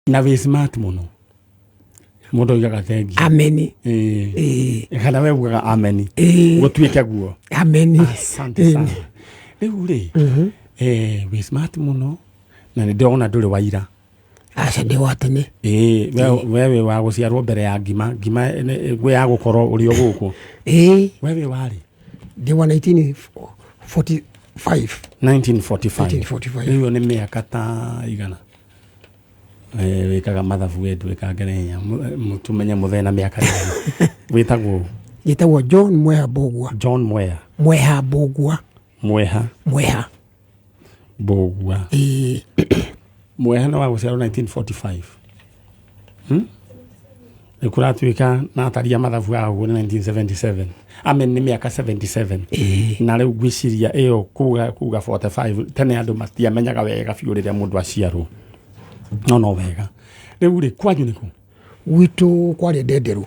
na we smart muno mundu igaga thengi ameni kana we ugaga ameni gutuike guo ameni asante sana riu ri we smart muno na ndona nduri waira aca ndi watene wewe wa guciarwo mbere ya ngima gwe ya gukorwo uri oguku wewe wari ndi wa 1945 riu ni miaka ta igana wikaga mathabu wedu wikagerenya mutumenye muthena miaka witagwo John Mweha Bogwa Bogwa Mweha no waguciarwo 1945 Nikuratuika na ataria mathabu aguo 1977 amen ni miaka 77 na riu gwiciria iyo kuga 45 tene andu matiamenyaga wega biu riria mundu aciarwo no wega riu ri kwanyu niku witu kwari Ndenderu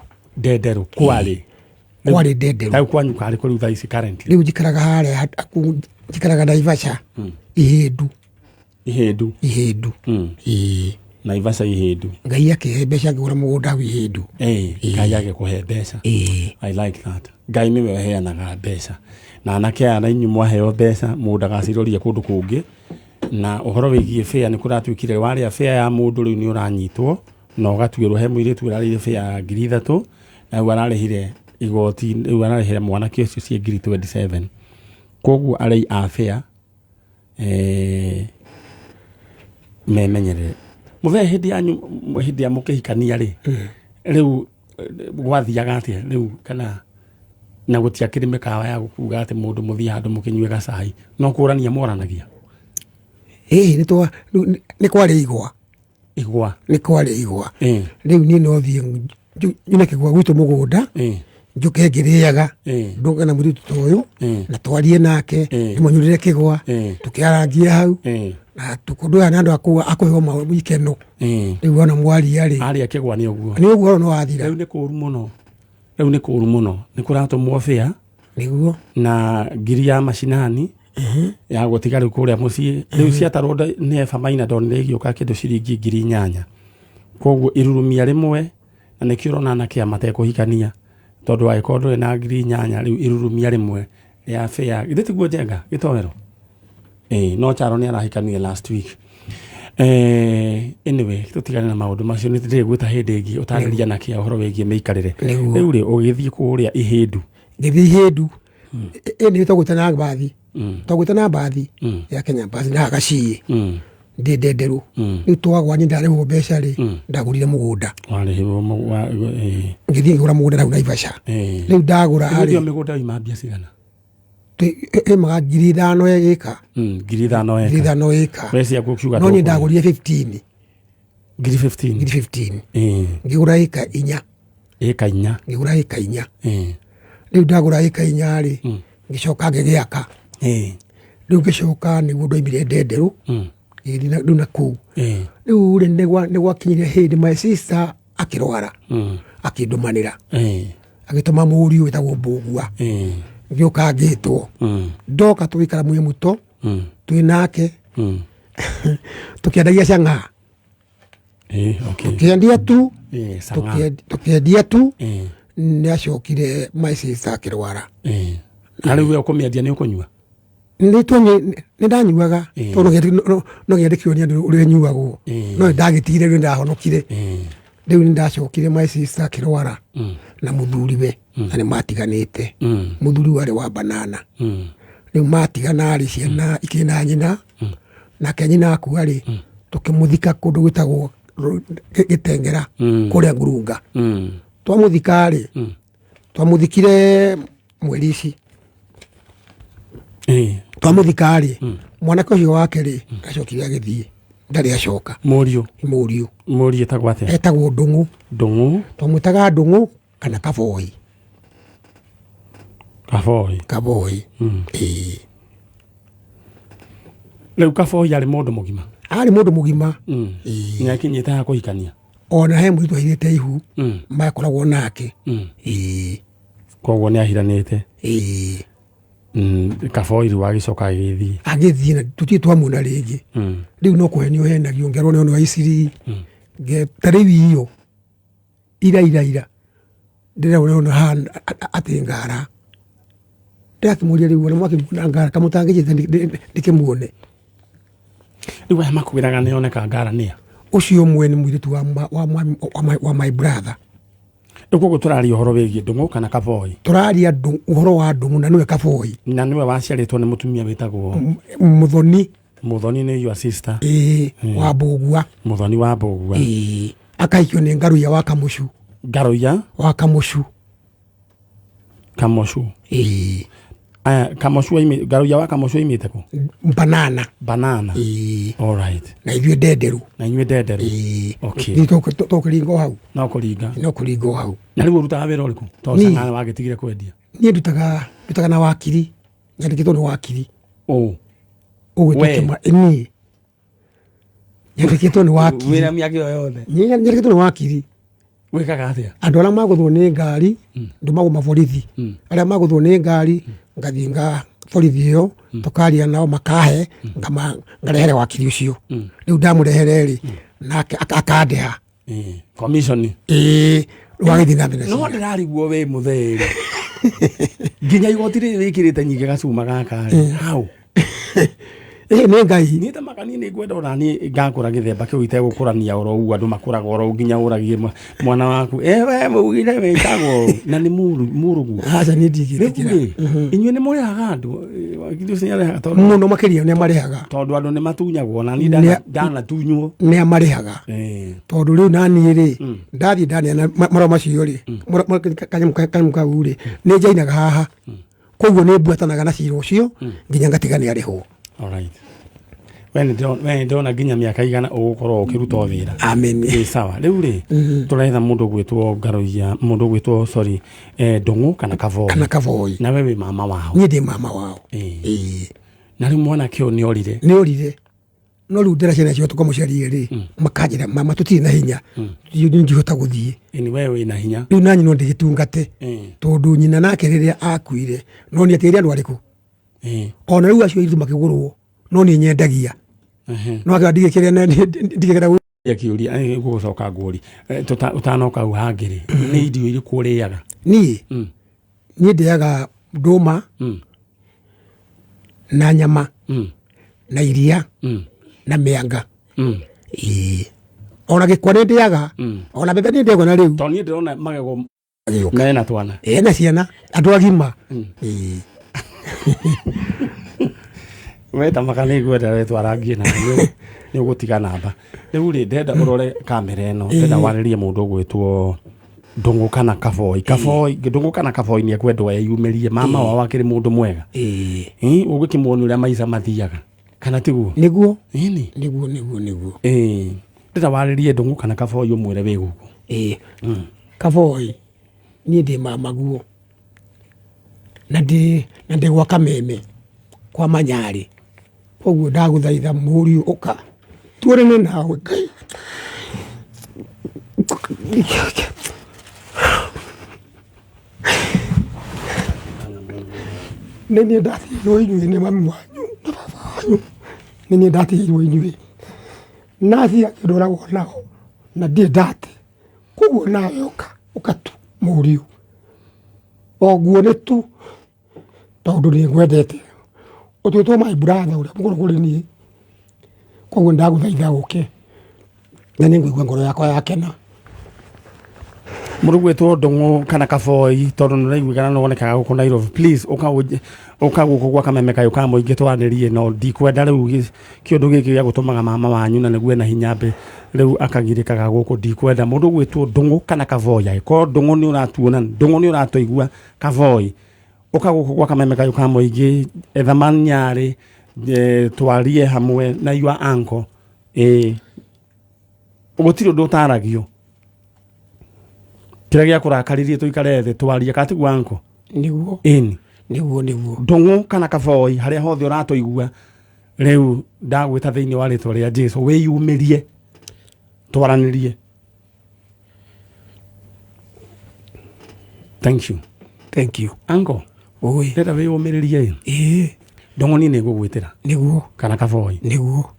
kwari Ndenderu riu kwanyu kari kuri thaa ici currently riu jikaraga hare jikaraga Naivasha Ihindu Naivasha Ihindu Ngai akihe mbeca ngigura mugunda Ihindu Ngai agikuhe mbeca I like that Ngai niwe heanaga mbeca na anake ana inyu mwaheo mbeca mundu agaciroria kundu kungi na uhoro wigie fare ni kuratuikire waria fare ya mundu riu ni uranyitwo na ugatuirwo he muiritu urarire fare ya 3,000 na wararehire igoti wararehire mwana kiasi cia 27 koguo arei a fare memenyere muthe hindi ya mukihikania ri riu gwathiaga atia riu kana na gutia kirime kawa ya gukuga ati mundu muthia handu mukinyuega cai no kurania moranagia ni kwari igwa riu ni no thie nyune kigwa gwitu mugunda njuke ngiriaga ndunga na muritu toyo na twarie nake nimonyurire kigwa tukiarangia hau na tukunduya nandu akuhego mwikeno riu ona mwari ari kigwa ni uguo no wathira riu ni kuru muno ni kuratumwo fare niguo na ngiri ya macinani ya gutiga riu kuria mucii riu ciatarwo ni eba maina ndonire giuka kindu ciringi 8,000 koguo irurumia rimwe na nikirona na kia matekuhikania tondu agikondo na 8,000 riu irurumia rimwe ya fare githitiguo jenga gitowero no charo ni arahikania last week anyway tutigane na maundu macio ni tire gwita hindi ingi utariria na kia uhoro wigie meikarire riu ri ugithii kuria Ihindu ni togutana bathi ya Kenya bathi na gaci Ndenderu ni twagwa ni ndare ho mbeca ri ndagurire mugunda ngithii ngura mugunda na Naivasha riu ndagura ari migunda imambia cigana maga 5,000 eka 5,000 eka wesi ya kukiuga no ni ndagurire 15 ngigura eka 4 ngigura eka 4 riu ndagura eka 4 ri ngicoka ngigiaka riu ngicoka niguo ndoimire Ndenderu riu na kuu riu ri nigwa kinyire hindi my sister akirwara akindumanira agituma muriu witagwo Bogwa ngioka ngitwo ndoka tuikara mwimuto twinake tukiendagia canga tukiendia tu niacokire my sister akirwara ariwe ukumiendia ni ukunyua ni ndanyuaga tondu no ngiendekirwo ni andu uri nyuagwo no ndagitire ri ndahonokire riu ni ndacokire my sister akirwara na muthuriwe na ni matiganite muthuri wari wa banana riu matigana ri ciana ikina nyina na kenyina akua ri tukimuthika kundu gwitagwo Gitengera kuria Ngurunga twamuthika ri twamuthikire mweri ici twamuthika ri mwanake ucio wake ri acokire agithii ndari acoka muriu etagwo atia etagwo Ndung'u twamwitaga Ndung'u kana Kiboi riu Kiboi ari mundu mugima nyakinyite ha kuhikania ona he mwitu ahirite ihu makoragwo nake koguo ni ahiranite Kiboi wagicoka agithii na tutie twamuna ringi riu no kuhenio henagio ngerwo ni wa iciri Tarewi hiyo ira ndira unaona hana ati ngara ndakimuria riu na mwaki ngara kamutangije ndikimuone riu makwiraga ni oneka ngara nia ucio mwene mwiritu wa my brother ikugo turaria uhoro wigie Ndung'u kana Kiboi turaria uhoro wa Ndung'u na niwe Kiboi na niwe waciaritwo ni mutumia witagwo Muthoni ni your sister wa Bugua Muthoni wa Bugua akaikio ni Ngaruya wa Kamushu wa Kamushu Kamushu Ngaruya wa Kamushu imite ko banana all right na ivyo dederu okay ni to kuringo hau no kuringo hau na riu rutaga wira uriku to sanga wagitigire kwendia ni ndutaga na wakiri nyandikitwo ni wakiri we ni nyandikitwo ni wakiri wira miaki yothe nyandikitwo ni wakiri wikaga atia andu aria maguthwo ni ngari ndumago maborithi aria maguthwo ni ngari ngathinga borithi iyo tukaria nao makahe ngarehere wakiri ucio riu ndamurehere ri nake akandeha commission rwagithi na mbere no ndirariguo we mutheri nginya igoti ri wikirite nyingi gacuma gaka how ni ngai ni ta makani ni ngwenda ona ni ngakura githemba kiu itegũkũrania oro u andu makuraga oro nginya uragie mwana waku we mugire witagwo na ni murugu acha ni ndigĩtĩkĩra inyuĩ nĩ mũrĩhaga andu nginya ciarehaga tondu mũno makĩria nĩ amarehaga tondu andu nĩ matunyagwo na ni ndanatunywo nĩ amarehaga tondu rĩu nani rĩ ndathiĩ ndania marũa macio rĩ kanyamũ kau rĩ nĩ njainaga haha koguo nĩ mbuatanaga na cira ũcio nginya ngatiga nĩ arĩhwo. All right. When ndona nginya miaka igana ugukorwo ukiruta wira. Amen. Sawa. Riu ri turetha mundu gwitwo Ngaruya, mundu gwitwo Ndung'u kana Kiboi. Na wewe mama wao. Ni ndi mama wao. Na riu mwana kio ni orire. No riu ndera ciana cio tukamuciarie ri makanjira mama tutiri na hinya. Ndihota guthie. Ni wewe ina hinya. Riu nanyi no ndigitungate. Tondu nyina nake riria akuire no ni atiri andu ariku. Ona riu acio ithu makigurwo no ni nyendagia no akandige kiria ndigegera ya kiuria gucoka nguri utanoka uhangiri ni idio iri kuriaga ni ndiaga nduma na nyama na iria na mianga ona gikwa ni ndiaga ona bebe ni ndiaga na riu to ni ndirona magego mena twana na ciana andu agima weta makane gweta wetwarangie na ni gutiga namba riu ri ndenda urore kamera eno ndenda waririe mundu gwitwo Ndung'u kana Kiboi Ndung'u kana Kiboi ni ekwendwa eyumirie mama wao akiri mundu mwega ugikimwona uria maica mathiaga kana tiguo niguo ndenda waririe Ndung'u kana Kiboi umwire wi guku Kiboi ni ndi mama guo na ndi gwa Kameme kwa Manyari koguo ndaguthaitha mũriũ ũka tuorane nawe nĩ ndatigirwo inyuĩ nĩ mami wanyu na baba wanyu nĩ ndatigirwo inyuĩ nathi akĩndũragwo nao na ndiĩ ndate koguo nawe ũka tu mũriũ oguo nĩ tu tondu nĩngwendete utwitwo my brother uria mukuru kuri ni koguo ndaguthaitha uke na ningwigua ngoro yakwa yakena murugwitwo Ndung'u kana Kiboi tondu niraiguikana no onekaga guku Nairobi please uka guku gwa Kameme kayo ka muingi twanirie no ndikwenda riu kiundu giki gia gutumaga mama wanyu na niguo na hinya mbe riu akagirikaga guku ndikwenda mundu gwitwo Ndung'u kana Kiboi ko Ndung'u ni uratuona Ndung'u ni uratuigua Kiboi uka guku gwa Kameme kayo ka muingi ethamanyari twarie hamwe na your uncle ugutiro ndutaragio kira gia kurakaririe tuikare the twarie kati gwanko niguo niguo Ndung'u kana Kiboi haria hothe uratuigua riu ndagwita thiini wa ritwa ria Jesu wiyumirie twaranirie. Thank you uncle oi ndenda wiyumiririe Ndung'u ni ngugwitira niguo kana Kiboi niguo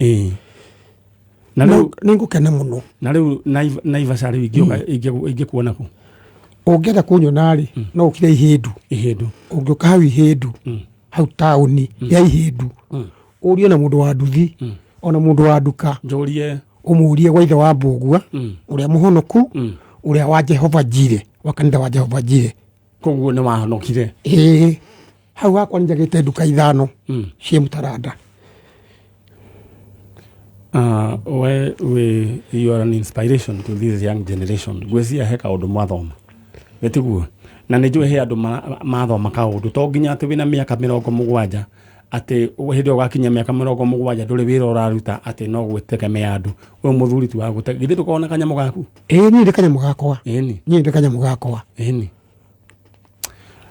na rĩu nĩngũkena mũno na rĩu Naivasha rĩu ingĩkuona ku ũngĩenda kũnyona rĩ no ũkire Ihĩndũ ũngĩũka hau Ihĩndũ hau taũni ya Ihĩndũ ũrie na mũndũ wa nduthi ona mũndũ wa nduka njũrie ũmũrie gwa ithe wa Mbũgua ũrĩa mũhonoku ũrĩa wa Jehova Jire wa kanitha wa Jehova Jire koguo nĩ wahonokire hau hakwa njagĩte nduka 5 cia Mũtaranda. You are an inspiration to this young generation. Gwĩcia he kaũndũ mwathoma wetiguo na nĩ njũĩ he andũ mathoma kaũndũ to nginya atĩ wĩna mĩaka 70 atĩ hĩndĩ ũgakinya mĩaka 70 ndũrĩ wĩra ũraruta atĩ no gwĩtegemea andũ we mũthuri tu wa gũte githĩ tũkona kanyamũ gaku niĩ ndĩ kanyamũ gakwa niĩ ndĩ kanyamũ gakwa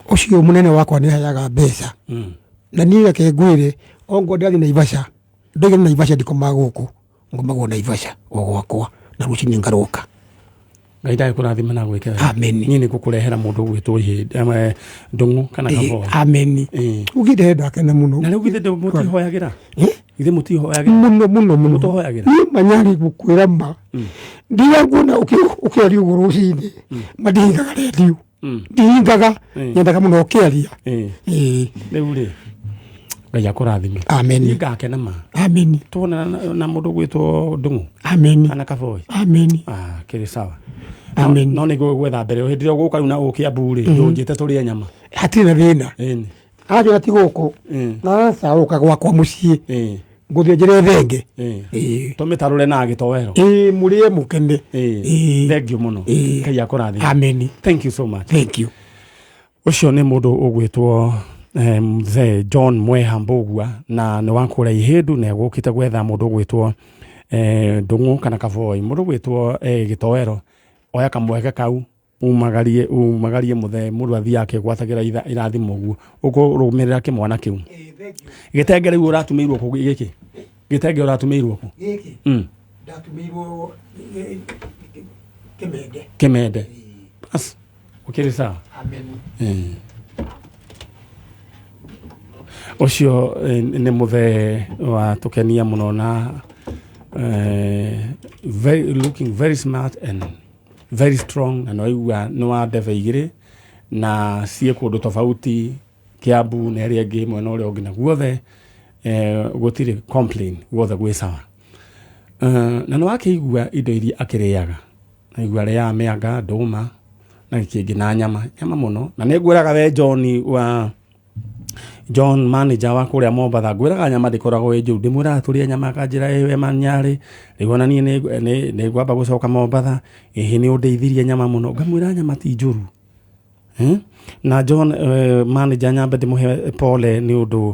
ũcio mũnene wakwa nĩ hayaga mbeca na niĩ reke ngwĩre ongo ndathi Naivasha ndege Naivasha ndikomaga gũkũ ngomagwo Naivasha o gwakwa na rũcinĩ ngaroka Ngai ndagĩkũrathime na gwĩkĩra amen niĩ nĩ gũkũrehera mũndũ gwĩtwo Ndung'u kana Kiboi amen ugire ndakena mũno na rĩu githĩ mũtihoyagĩra githĩ mũtihoyagĩra mũno mũtihoyagĩra manyari gũkwĩra ma nginya nguona ũkĩaria ũguo rũcinĩ mandingaga redio ndingaga nyendaga mũno ũkĩaria rĩu rĩ Ngai akũrathime amen ngakena ma amen tuona na mũndũ gwĩtwo Ndung'u amen kana Kiboi amen kĩrĩ sawa amen no nĩ gwetha mbere hĩndĩ ĩrĩa ũgũka na ũkĩambu rĩ ndũnjĩte tũrĩe nyama hatirĩ na thĩna ajo ati gũkũ na saũka gwakwa mũciĩ ngũthiĩ njĩre thenge tũmĩtarũre na gĩtowero mũrĩe mũkene thengiũ mũno Ngai akũrathime amen thank you so much thank you ũcio nĩ mũndũ ũgwĩtwo mzee John Mweha Mbũgua na nĩ wakũra Ihĩndũ na egũkĩte gwetha mũndũ ũgwĩtwo Ndung'u kana Kiboi mũndũ ũgwĩtwo gĩtowero oya kamweke kau umagarie mũthee mũndũ athiaga akĩgwatagĩra irathimo ũguo ũkũrũmĩrĩra kĩmwana kĩu gĩtenge rĩu ũratumĩirwo kũ gĩkĩ gĩtenge ũratumĩirwo kũ gĩkĩ ndatumĩirwo Kĩmende bas ũkĩrĩ sawa amen ũcio nĩ mũthee wa tũkenia mũno na looking very smart and very strong na no wa ndebe igĩrĩ na ciĩ kũndũ tofauti Kiambu na ĩrĩa ĩngĩ mwena ũrĩa ũngĩ na guothe gũtirĩ complain guothe gwĩ sawa na nĩ wakĩigua indo iria akĩrĩaga na igua rĩaga mĩanga ndũma na kĩngĩ na nyama mũno na nĩ ngwĩraga we John manager wa kũrĩa Mombatha ngwĩraga nyama ndĩkoragwo ĩ njũru ndĩmwĩraga tũrĩa nyama kanjĩra we manyarĩ rĩu ona niĩ nĩ ngwamba gũcoka Mombatha nĩ ũndeithirie nyama mũno ngamwĩra nyama ti njũru na John manager nyambe ndĩmũhe pole nĩ ũndũ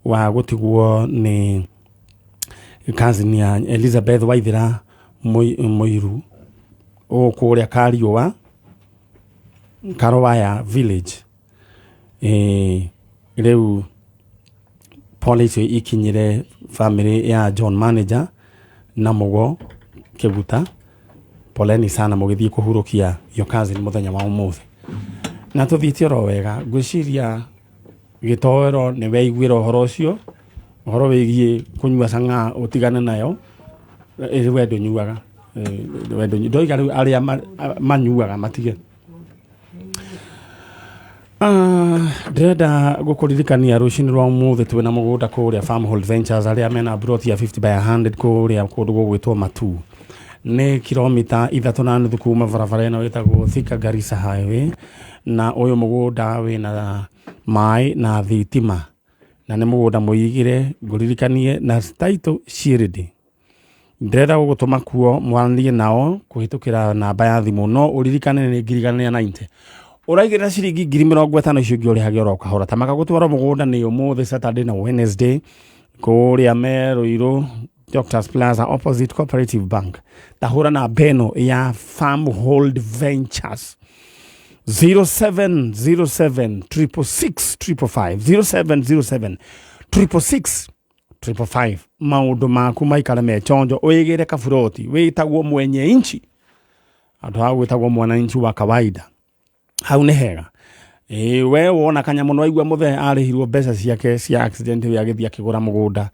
wa gũtigwo nĩ cousin ya Elizabeth Waithira Mũiru kũrĩa Kariũa Karowaya village rĩu pole icio ikinyire family ya John manager na Mũgo Kĩguta poleni sana mũgĩthiĩ kũhurũkia your cousin mũthenya wa ũmũthĩ na tũthiĩte oro wega ngwĩciria gĩtowero nĩ weiguĩra ũhoro ũcio ũhoro wĩgiĩ kũnyua cang'a ũtigane nayo wendo nyuaga ndoiga rĩu arĩa manyuaga matige ndĩrenda gũkũririkania rũcinĩ rwa ũmũthĩ twĩna mũgũnda kũrĩa Farmhold Ventures arĩa mena brot ya 50 by 100 kũrĩa kũndũ gũgwĩtwo Matu nĩ kilomita 3.5 kuma barabara ĩno ĩtagwo Thika Garissa Highway na ũyũ mũgũnda wĩna maĩ na thitima na nĩ mũgũnda mũigire ngũririkanie na title ciĩrĩndĩ ndĩrenda gũgũtũma kuo mwaranĩrie nao kũhĩtũkĩra namba ya thimũ no ũririkane nĩ ngiriganĩra 90 ũraigĩrĩra ciringi 50,000 icio ingĩ ũrĩhage oro kahora tamaka gũtwara mũgũnda nĩ ũmũthĩ Saturday na Wednesday kũrĩa Meru Doctors Plaza opposite Cooperative Bank tahũra na beno ya Farmhold Ventures 0707 666 0707 666 maũndũ maku maikara mechonjo ũigĩre kaburoti wĩtagwo mwenye inchi andũ hao wĩtagwo mwananchi wa kawaida hau nĩ hega we wona kanyamũ no aigua mũthee arĩhirwo mbeca ciake cia accident ya gĩthia kĩgũra mũgũnda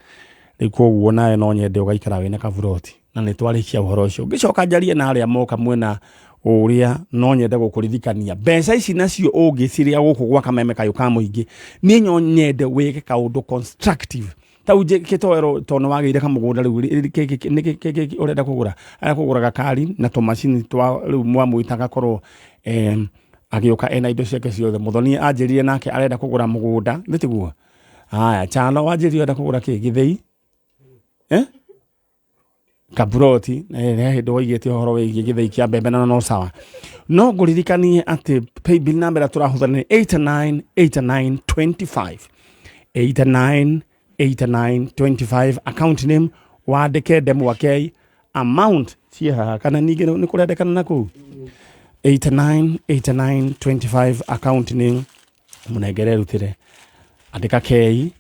rĩu koguo nawe no nyende ũgaikara wĩna kaburoti na nĩ twarĩkia ũhoro ũcio ngĩcoka njarie na arĩa moka mwena ũrĩa no nyende gũkũririkania mbeca ici nacio ũngĩciria gũkũ gwa kameme kayũ ka mũingĩ niĩ nyende wĩke kaũndũ constructive tau gĩtoero tondũ wagĩire kamũgũnda rĩu ũrenda kũgũra gakari na tũmacini twa rĩu mwamwĩta gakorwo agĩũka ena indo ciake ciothe mũthoni anjĩrire nake arenda kũgũra mũgũnda nĩtiguo haya Chalo wanjĩrire arenda kũgũra kĩ Gĩthĩi kaburoti hĩndĩ waigĩte ũhoro wĩgiĩ Gĩthĩi kĩa mbembe na no sawa no ngũririkanie atĩ paybill number ĩrĩa tũrahũthĩra nĩ 898925 898925 account name wandĩke Ndemwakei amount ciĩhaha kana ningĩ nĩ kũrendekana na kũu 898925 account name mũnengere rutĩre andĩka kei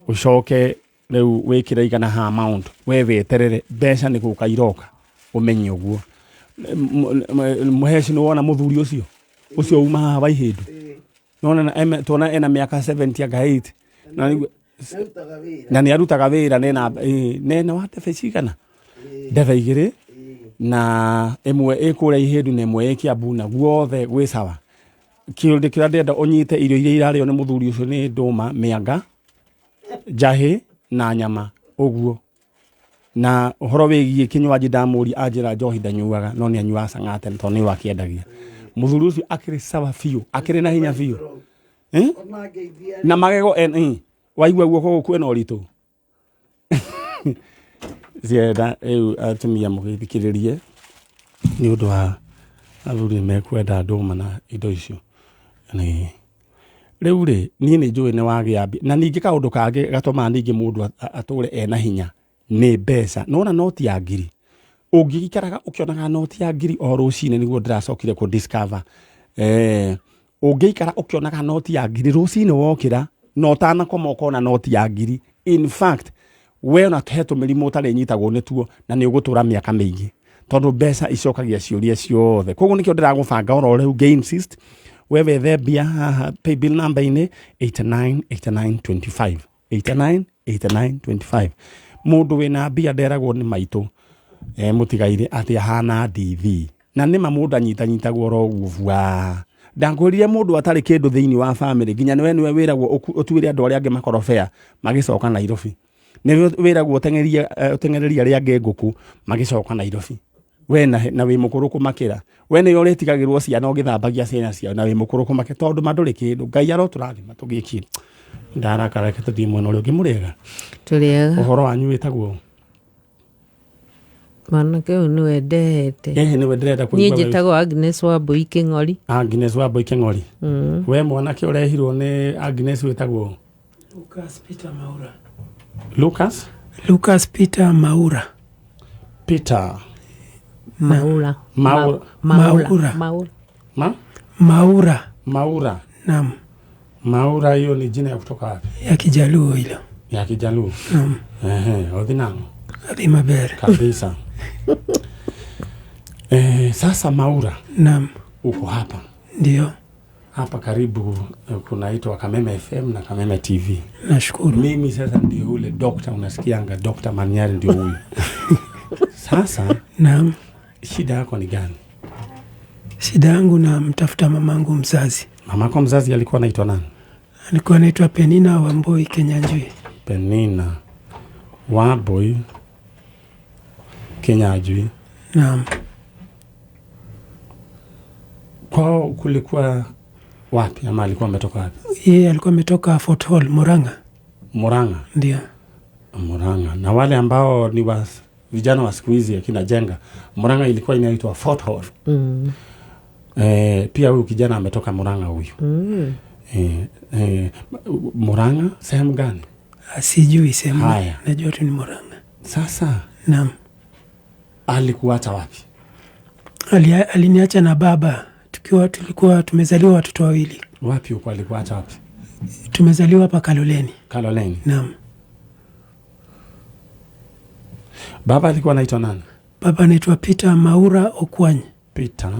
ũcoke rĩu wĩkĩre igana ha amount we weterere mbeca nĩ gũka iroka ũmenye ũguo mũheci nĩ wona mũthuri ũcio uma haha wa ihĩndũ nona tuona ena mĩaka 70 anga 8 na nĩ arutaga wĩra nena wa ndebe cigana ndebe igĩrĩ na ĩmwe ĩkũrĩa ihĩndũ na ĩmwe ĩkĩambu na guothe gwĩ sawa kĩũndũ kĩrĩa ndĩrenda ũnyite irio iria irarĩo nĩ mũthuri ũcio nĩ ndũma mĩanga njahĩ na nyama ũguo na ũhoro wĩgiĩ kinywaji ndamũri anjĩra njohi ndanyuaga no nĩ anyuaga cang'ate tondũ nĩ wakĩendagia mũthuri ũcio akĩrĩ sawa biũ akĩrĩ na hinya biũ na magego waigua guoko gũkũ kwĩna ũritũ zienda atumia mũgĩthikĩrĩrie nĩ ũndũ wa athuri mekwenda ndũma na indo icio rĩu niĩ nĩ njũĩ nĩ wagĩa na ningĩ kaũndũ kangĩ gatũmaga ningĩ mũndũ atũre ena hinya nĩ mbeca nona noti ya ngiri ũngĩikaraga ũkĩonaga noti ya ngiri o rũcinĩ nĩguo ndĩracokire ku discover ũngĩikara ũkĩonaga noti ya ngiri rũcinĩ wokĩra no ũtanakoma ũkona noti ya ngiri in fact we ũnahetwo mĩrimũ ũtarĩ nyitagwo nĩ tuo na nĩ ũgũtũra mĩaka mĩingĩ tondũ mbeca icokagia ciũria ciothe koguo nĩkĩo ndĩragũbanga oro rĩu insist we wethembia haha paybill number inĩ 898925 898925 mũndũ wĩna mbia nderagwo nĩ maitũ mũtigaire atĩ ahana ndithi na nĩma mũndũ anyitanyitagwo oro ũguo ndangũrire mũndũ atarĩ kĩndũ thĩinĩ wa family nginya niwe wĩragwo ũtuĩre andũ arĩa angĩ makorobea magĩcoka Nairobi nĩwe wĩragwo ũteng'ereria arĩa angĩ ngũkũ magĩcoka Nairobi we na wĩ mũkũrũ kũmakĩra we nĩ ũrĩtigagĩrwo ciana ũgĩthambagia ciana ciao na wĩ mũkũrũ kũmakĩra tondũ mandũrĩ kĩndũ Ngai arotũrathima tũgĩkire ndarakara reke tũthiĩ mwena ũrĩa ũngĩ mũrĩega tũrĩega ũhoro wanyu wĩtagwo mwanake ũyũ nĩwe ndehete nĩwe ndĩrenda kũigua niĩ njĩtagwo Agnes Wambui Kĩng'ori Agnes Wambui Kĩng'ori we mwanake ũrehirwo nĩ Agnes wĩtagwo Lucas Peter Maura Lucas Peter Maura Peter Maura naam Maura hiyo ni jina ya kutoka wapi ya Kijaluo hilo ya Kijaluo odinango Abimabere kabisa sasa Maura naam uko hapa ndio hapa karibu kunaitwa Kameme FM na Kameme TV nashukuru mimi sasa ndio ule doctor unasikianga Dr. Manyari ndio huyu sasa naam shida yako ni gani shida yangu na mtafuta mamangu mzazi mamako mzazi alikuwa anaitwa nani alikuwa anaitwa Penina Wambui Kenyanjui Penina Wambui Kenyanjui naam kwao kulikuwa wapi ama alikuwa ametoka wapi yeye alikuwa ametoka Fort Hall Murang'a ndio Murang'a na wale ambao ni vijana wa siku hizi akina jenga Murang'a ilikuwa inaitwa Fort Hall pia huyu kijana ametoka Murang'a huyu Murang'a sehemu gani sijui sehemu najua tu ni Murang'a sasa naam alikuacha wapi aliniacha na baba tulikuwa tumezaliwa watoto wawili wapi huko alikuacha wapi tumezaliwa hapa Kaloleni naam baba alikuwa anaitwa nani baba anaitwa Peter Maura Okwanyi Peter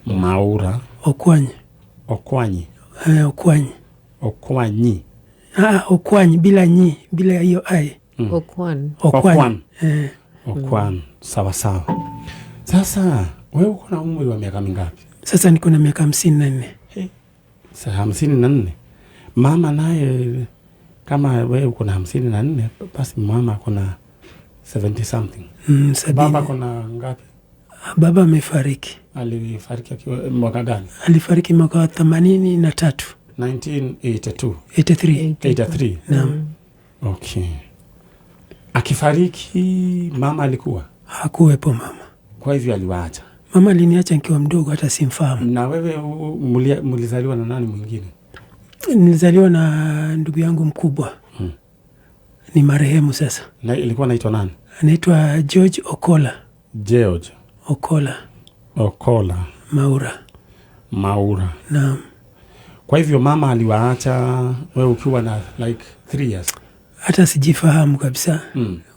Maura Okwanyi Okwanyi Okwanyi bila hiyo ai Okwanyi Okwan. Sawa sawa. Sasa wewe uko na umri wa miaka mingapi? Sasa niko na miaka 54. Sasa 54. Mama naye kama wewe uko na 54, basi mama kuna 70 something. Baba kuna ngapi? Baba amefariki. Alifariki mwaka gani? Alifariki mwaka 83. 1982. 83. Naam. Okay. Akifariki mama alikuwa? Hakuwepo mama. Kwa hivyo aliwaacha. Mama aliniacha nikiwa mdogo hata simfahamu. Na wewe mlizaliwa na nani mwingine? Nilizaliwa na ndugu yangu mkubwa. Ni marehemu sasa. Na ilikuwa anaitwa nani? Anaitwa George Okola. George Okola. Maura. Naam. Kwa hivyo mama aliwaacha wewe ukiwa na like 3 years. Hata sijifahamu kabisa.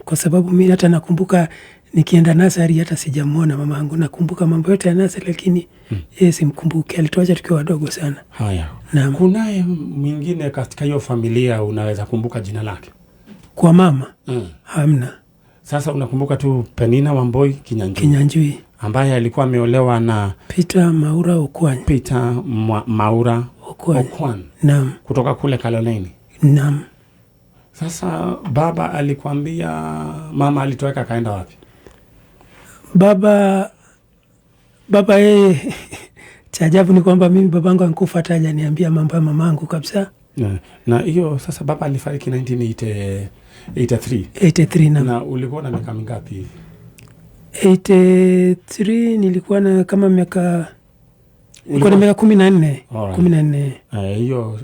Kwa sababu mimi hata nakumbuka nikienda nasari hata sijamuona mama yangu. Nakumbuka mambo yote ya nasari lakini yeye simkumbuki. Alituacha tukiwa wadogo sana. Haya. Naam. Kunaye mwingine katika hiyo familia unaweza kumbuka jina lake? Kwa mama? Hamna. Sasa unakumbuka tu Penina Wamboi Kinyanjui ambaye alikuwa ameolewa na Peter Maura Okwan. Maura Okwan. Naam. Kutoka kule Kaloleni. Naam. Sasa baba alikwambia mama alitoweka kaenda wapi? Baba yeye cha ajabu ni kwamba mimi babangu ankufa hata hajaniambia mambo ya mamangu kabisa. Na hiyo sasa baba alifariki 1983. Na ulikuwa na miaka mingapi? 83 nilikuwa na kama miaka 14. 14. Hiyo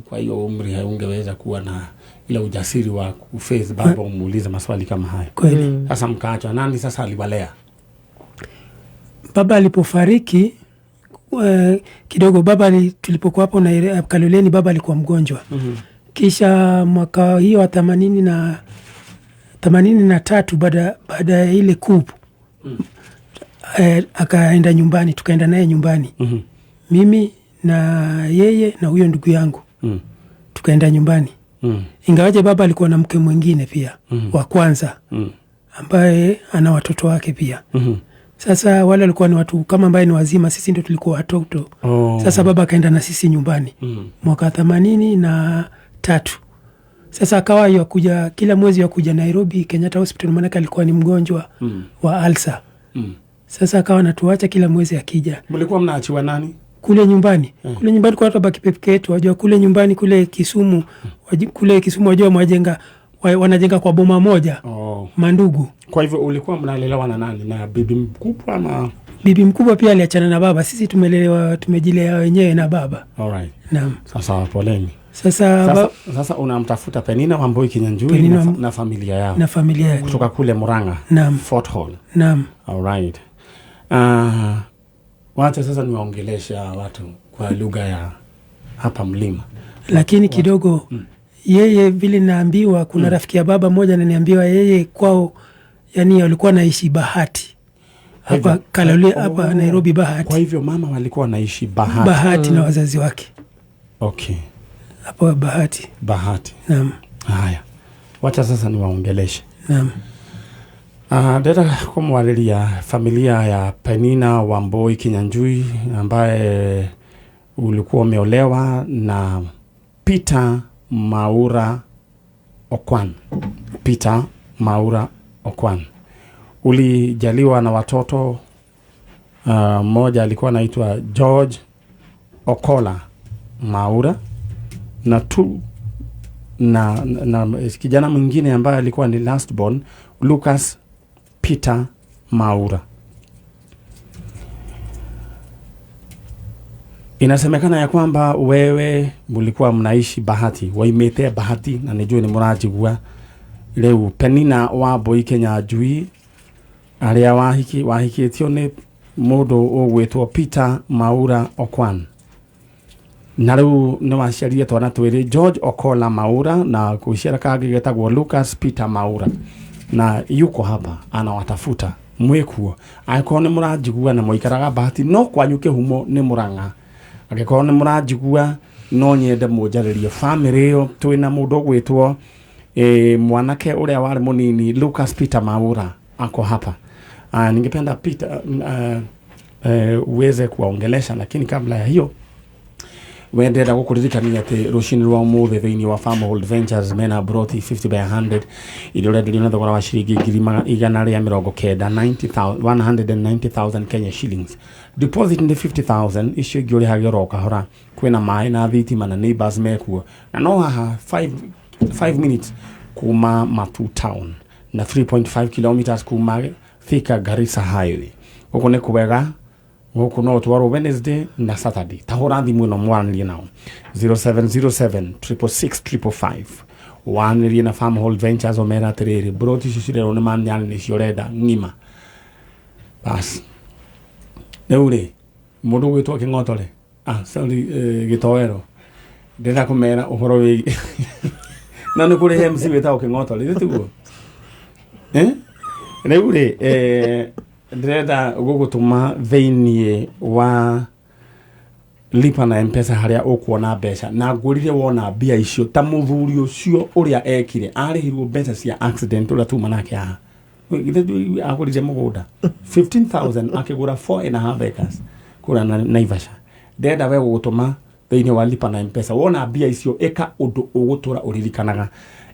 kwa hiyo umri haungeweza kuwa na ile ujasiri wa kuface baba umuuliza maswali kama haya. Kweli. Sasa mkaachwa nani sasa aliwalea? Baba alipofariki kidogo tulipokuwa hapo na Kaloleni baba alikuwa mgonjwa. Kisha mwaka hiyo wa 83 baada ya ile kupu akaenda nyumbani, tukaenda naye nyumbani. Mimi na yeye na huyo ndugu yangu tukaenda nyumbani. Ingawaje baba alikuwa na mke mwingine pia wa kwanza ambaye ana watoto wake pia. Sasa wale walikuwa ni watu kama ambaye ni wazima, sisi ndio tulikuwa watoto. Sasa baba akaenda na sisi nyumbani mwaka 83. Sasa akawa yakuja kila mwezi yakuja Nairobi Kenyatta Hospital, maana alikuwa ni mgonjwa wa ulcer. Sasa akawa natuacha kila mwezi akija. Mlikuwa mnaachiwa nani? Kule nyumbani. Kule nyumbani kwa watu baki peke yetu. Wajua kule nyumbani kule Kisumu, wajua wanajenga kwa boma moja. Mandugu. Kwa hivyo ulikuwa mnalelewa na nani? Na bibi mkubwa ama? Bibi mkubwa pia aliachana na baba. Sisi tumejilea wenyewe na baba. Alright. Naam. Sasa poleni. Sasa unamtafuta Penina Wamboi Kinyanjui na familia yao. Na familia yao. Kutoka kule Murang'a. Naam. Fort Hall. Naam. Alright. Wacha sasa niwaongelesha watu kwa lugha ya hapa mlima. Lakini kidogo yeye vile naambiwa kuna rafiki ya baba moja ananiambiwa yeye kwao yani walikuwa naishi Bahati. Hapa Kalole hapa Nairobi Bahati. Kwa hivyo mama walikuwa wanaishi Bahati na wazazi wake. Okay. Hapa Bahati. Naam. Haya. Wacha sasa niwaongeleshe. Naam. Dada kumwalilia familia ya Penina Wamboi Kinyanjui ambaye ulikuwa umeolewa na Peter Maura Okwan. Ulijaliwa na watoto mmoja alikuwa anaitwa George Okola Maura na kijana mwingine ambaye alikuwa ni last born Lucas Peter Maura. Inasemekana ya kwamba wewe mlikuwa mnaishi Bahati, waimete Bahati na nijue ni murajigua leo Penina Wamboi Kinyanjui aria wahikitio ni mundu ugwitwo Peter Maura Okwan. Na rĩu nĩ waciarire twana twĩrĩ George Okola Maura na kuciara kangĩ getagwo Lucas Peter Maura. Na yuko hapa anawatafuta mwekuo. Angĩkorwo nĩ mũranjigua na mũikaraga Bahati no kwanyu kĩhumo nĩ Murang'a. Angĩkorwo nĩ mũranjigua no nyende mũnjarĩrie family ĩyo twĩna mũndũ ũgwĩtwo mwanake ũrĩa warĩ mũnini Lucas Peter Maura ako hapa. Ningependa Peter uweze kuwaongelesha, lakini kabla ya hiyo wendera gukuririkania ati rucini rwa muthe thiini wa Farmhold Ventures mena broti 50 by 100 ile already na thogora wa shilingi 190,000 Kenya shillings. Deposit in the 50,000 icio igio ri hagero kahora kwina mai na thitima na neighbors mekuo na no haha 5 minutes kuma Matu town na 3.5 kilometers kuma Thika Garissa highway. Huko ne kubega huko no twaro Wednesday na Saturday. Tahora thimu no mwanlie nao 0707 666 wanlie na Farmhold Ventures omera terere broti cicire ne man nyane ni cioreda ngima bas neure mundu gwitwa King'otore sorry gitoero ndenda kumera uhoro wi na no kuri MC wetao King'otore ritugo neure ndreda gugutuma theinie wa lipa na M-Pesa haria ukuona mbeca na ngurire wona bia icio ta muthuri ucio uria ekire arihirwo mbeca cia accident uria tuma nake ha agurire mugunda 15,000 akigura 4.5 acres kura na Naivasha. Ndenda we gugutuma theinie wa lipa na M-Pesa wona bia icio eka undu ugutura uririkanaga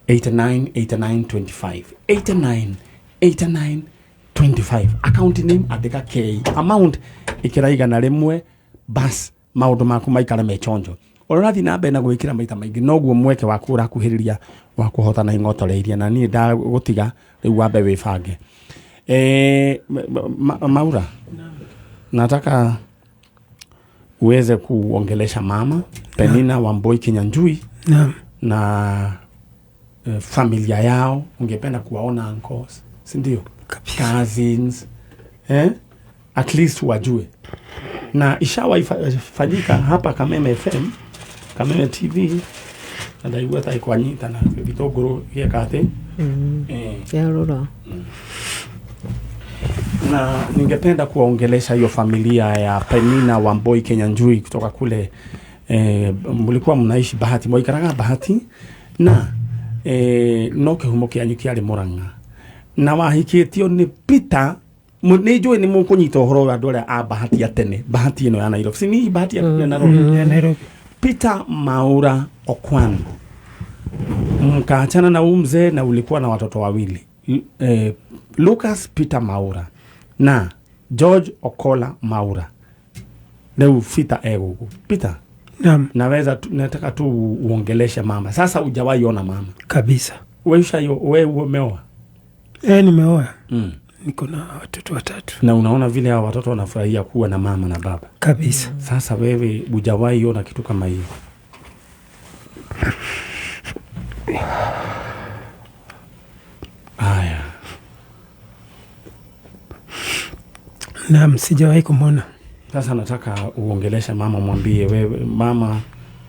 89 25 account name andika K amount ikiraiga na rimwe bas maundu maku maikara mechonjo orathi na mbena gwikira maita maingi noguo mweke wa kura kuhiriria wa kuhotana Ing'otore iria na ni nda gutiga riu wambe wifange Maura nataka uweze kuongelesha mama Penina Wamboi Kinyanjui na familia yao. Ungependa kuwaona uncles, si ndio? Cousins, at least wajue. Na ishawafanyika hapa Kameme FM, Kameme TV, na daiwa taikuanyita na vitogoro ya kate. Ya rura. Na ningependa kuwaongelesha hiyo familia ya Penina Wamboi Kinyanjui kutoka kule mlikuwa mnaishi Bahati, moikaraga Bahati na no kihumo kianyu kiari Murang'a. Na wahikitio ni Peter Munijue ni mukunyita uhoro wa ndore a Bahati ya tene, Bahati ino ya Nairobi. Si ni Bahati ya Nairobi. Peter Maura Okwan. Mkaachana na umze na ulikuwa na watoto wawili. Lucas Peter Maura na George Okola Maura. Leo fita ego. Peter. Naam. Naweza nataka tu uongeleshe mama. Sasa hujawahi ona mama. Kabisa. Wewe umeoa? Nimeoa. Niko na watoto 3. Na unaona vile hao watoto wanafurahia kuwa na mama na baba. Kabisa. Sasa wewe hujawahi ona kitu kama hiyo? Aya. Naam, sijawahi kumwona. Sasa nataka uongelesha mama, mwambie wewe mama,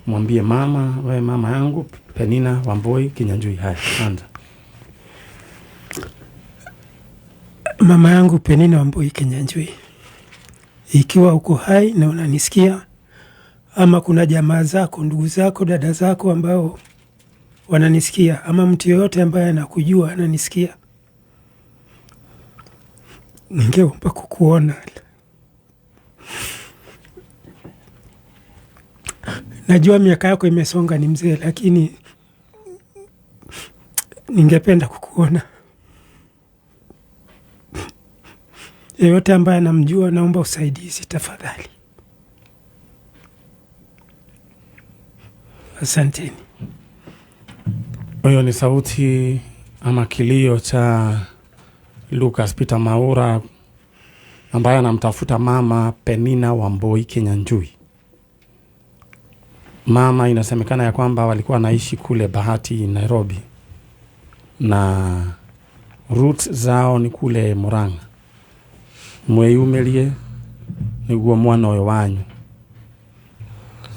mwambie mama, wewe mama yangu Penina Wamboi Kinyanjui. Haya, anza. Mama yangu Penina Wamboi Kinyanjui, ikiwa uko hai na unanisikia, ama kuna jamaa zako, ndugu zako, dada zako ambao wananisikia, ama mtu yoyote ambaye anakujua ananisikia, ningeomba kukuona. Najua miaka yako imesonga, ni mzee, lakini ningependa kukuona. Yeyote ambaye anamjua, naomba usaidizi tafadhali. Asanteni. Hiyo ni sauti ama kilio cha Lucas Peter Maura ambaye anamtafuta mama Penina Wamboi Kinyanjui. Mama inasemekana ya kwamba walikuwa naishi kule Bahati Nairobi na roots zao ni kule Murang'a. Mweyumelie niguo mwana oyo wanyu.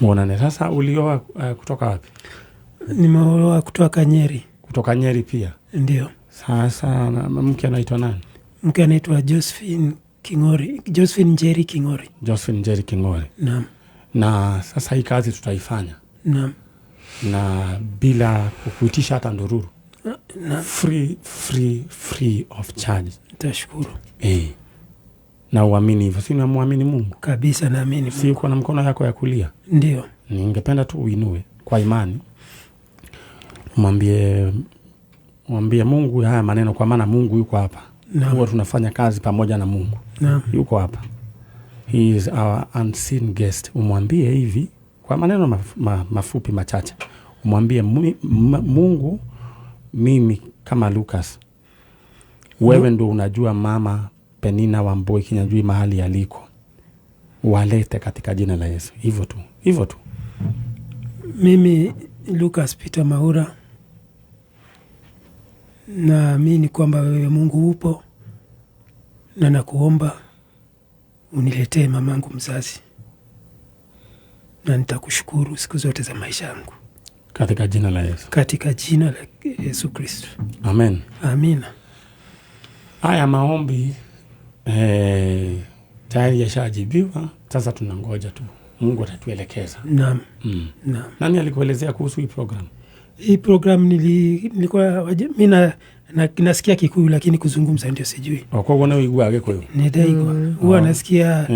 Muonane. Sasa ulioa kutoka wapi? Nimeoa kutoka Nyeri. Kutoka Nyeri pia? Ndio. Sasa mke anaitwa nani? Mke anaitwa Josephine King'ori. Josephine Njeri King'ori. Josephine Njeri King'ori. Naam. Na sasa hii kazi tutaifanya. Naam. Na bila kukuitisha hata ndururu. free of charge. Tashukuru. Na uamini hivyo, si unamwamini Mungu? Kabisa naamini Mungu. Si uko na mkono yako ya kulia? Ndio. Ningependa tu uinue kwa imani. Mwambie Mungu haya maneno, kwa maana Mungu yuko hapa. Huwa tunafanya kazi pamoja na Mungu. Yuko hapa. He is our unseen guest. Umwambie hivi kwa maneno mafupi machache. Umwambie Mungu, mimi kama Lucas, wewe ndo unajua mama Penina Wamboi Kinyajui mahali aliko. Walete katika jina la Yesu. Hivyo tu. Mimi Lucas Peter Maura, naamini kwamba wewe Mungu upo, na nakuomba uniletee mamangu mzazi, na nitakushukuru siku zote za maisha yangu. Katika jina la Yesu. Katika jina la Yesu Kristo. Amen. Amina. Haya maombi tayari yashajibiwa. Sasa tunangoja tu Mungu atatuelekeza. Naam. Nani alikuelezea kuhusu hii program? Hii program nilikuwa mimi nasikia Kikuyu lakini kuzungumza ndio sijui. Kwa hiyo unaoigua Gikuyu? Nitaigua. Huwa nasikia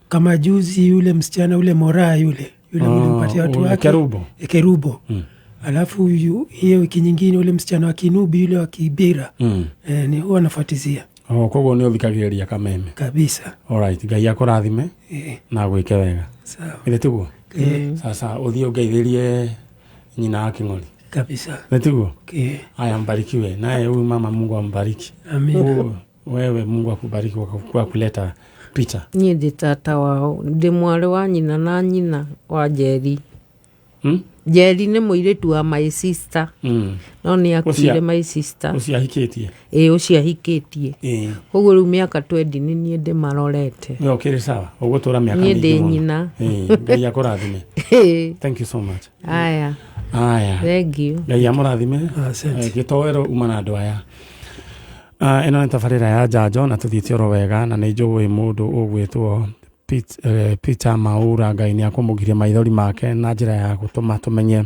kama juzi yule msichana ule Mora yule mlimpatia watu wake. Kerubo. Alafu hiyo wiki nyingine ule msichana wa Kinubi yule wa Kibira. Ni huwa nafuatizia. Kwa hiyo ndio thikagĩrĩria kameme. Kabisa. Alright, Ngai akũrathime. Na gwĩke wega. Sawa. Nĩtiguo? Sasa ũthiĩ ũngeithĩrie nyina wa King'ori. Kabisa. Nĩtiguo? Haya, mbarikiwe. Naye huyu mama Mungu ambariki. Amina. Wewe Mungu akubariki kwa kuleta picha. Niĩ ndĩ tata wao, ndĩ mwarĩ wa nyina na nyina wa Njeri. Njeri nĩ mũirĩtu wa my sister. No nĩ akuire my sister. Ũciahikĩtie? Ũciahikĩtie. Koguo rĩu mĩaka 20 nĩ niĩ ndĩmarorete. Yo, kĩrĩ sawa. Ũgũtũra mĩaka mĩingĩ mũno. Niĩ ndĩ nyina. Ngai akũrathime. Thank you so much. Aya. Thank you. Ngai amũrathime. Gĩtoero uma na andũ aya. Ĩno nĩ tabarĩra ya njanjo na tũthiĩte oro wega, na nĩ njũĩ mũndũ ũgwĩtwo Peter Maura. Ngai nĩ akũmũgiria maithori make na njĩra ya gũtũma tũmenye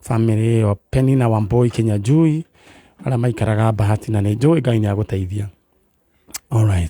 family ĩyo Penina Wamboi Kinyajui arĩa maikaraga Bahati, na nĩ njũĩ Ngai nĩ agũteithia. All right.